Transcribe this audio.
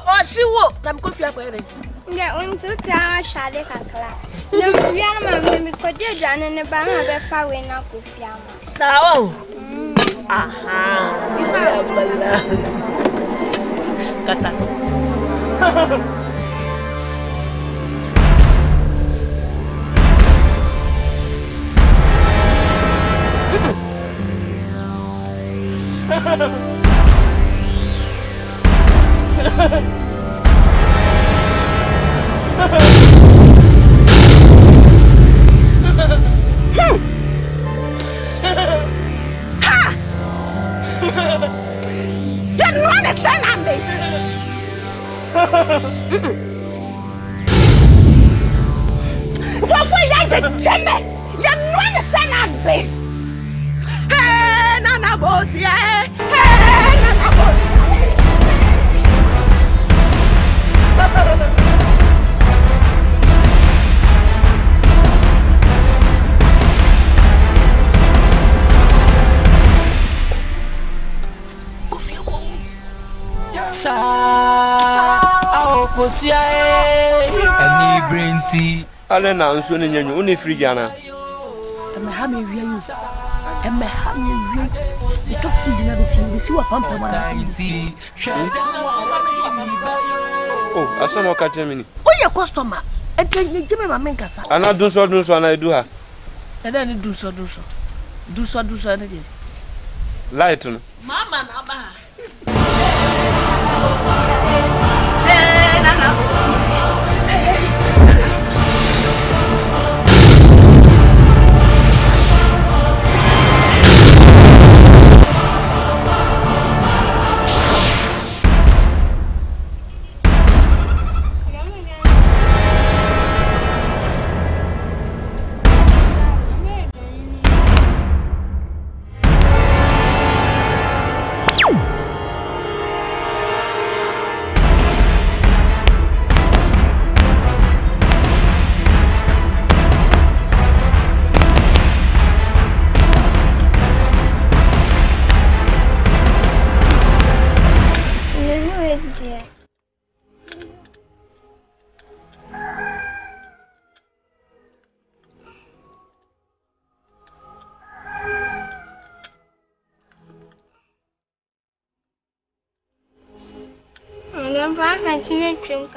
oh, she will. I'm going to feel Yeah, when to tell Shade Kakla. No, we are not because you're done in the bank of a far way now. So, aha, if I got us. Any brain tea. Ale na nso ne nyanyu une frigi ana. Em ha me wi ayu. Em ha me wi. To frigi na be fi si wa pampa ma. Oh, asa no ka temi ni. O ye customer. Ente nyejeme ma men kasa. Ana dun so ana edu ha. E da ni dun so. Dun so na de. Light no. Mama na ba. I'm going to drink